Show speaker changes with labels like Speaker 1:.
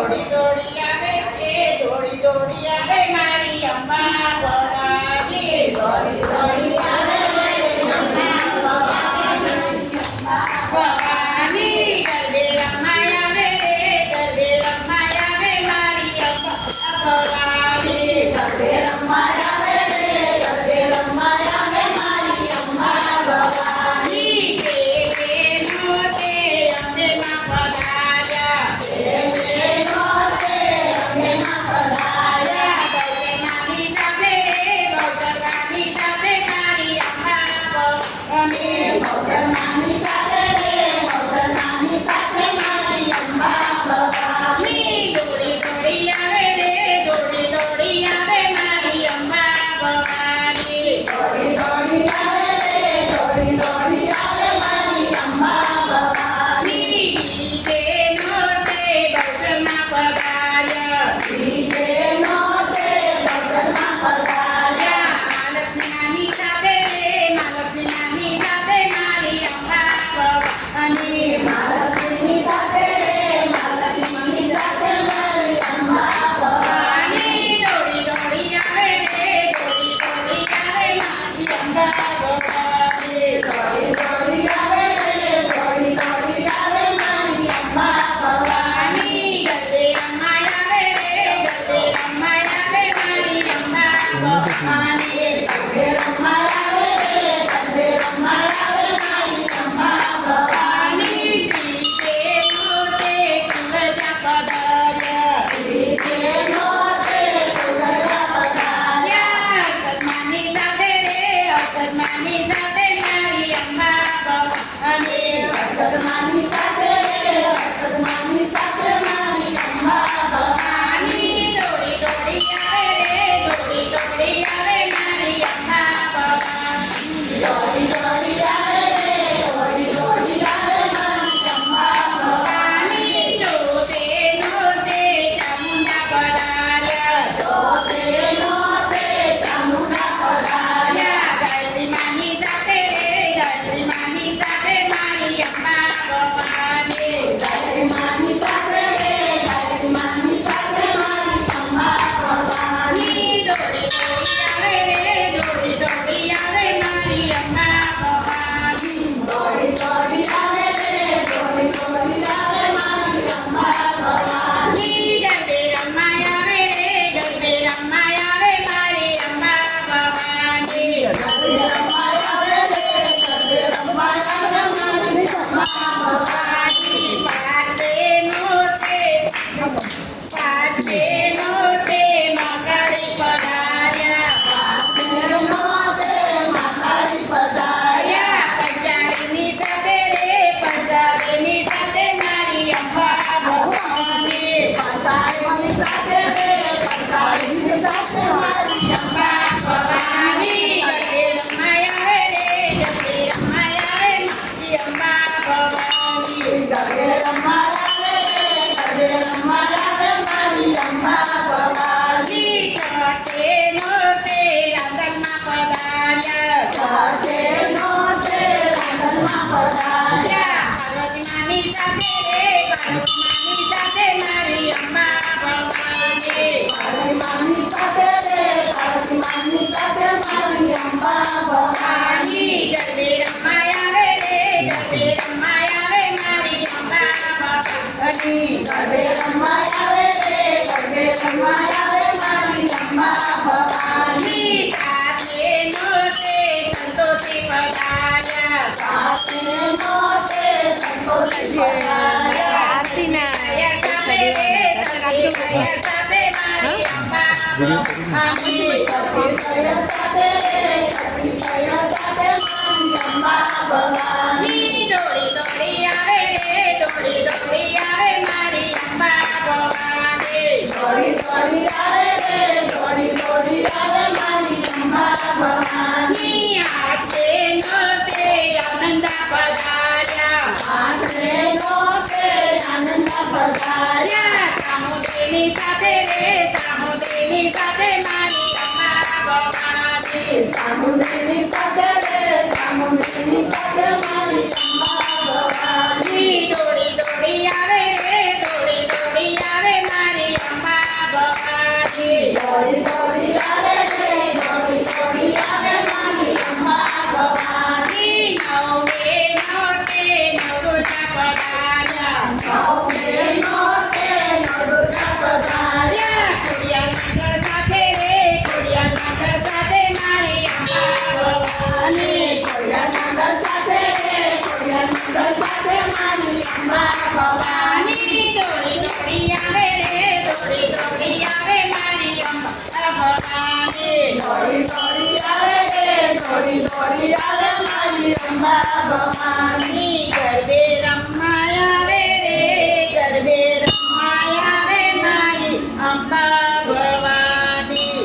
Speaker 1: દોડી દોડી આવે એ દોડી દોડી આવે મારી અંબા ભવાની દોડી દોડી આવે મારી અંબા ભવાની ગરબે રમાય આવે ગરબે રમાય આવે મારી અંબા ભવાની ગરબે રમાય આવે ગરબે રમાય આવે મારી અંબા ભવાની
Speaker 2: દોડી દોડી આવે રે, દોડી દોડી આવે મારી
Speaker 1: નો છે નો દુર્ગા પધાર્યા ખોડિયાર સાથે રે ખોડિયાર સાથે મારી અંબા ભવાની ખોડિયાર સાથે રે ખોડિયાર સાથે મારી અંબા ભવાની દોડી દોડી આવે રે દોડી દોડી આવે મારી અંબા ભવાની દોડી દોડી આવે રે દોડી દોડી આવે મારી અંબા ભવાની ગરબે રમાયા આવે રે ગરબે રમાયા આવે મારી અંબા ભવાની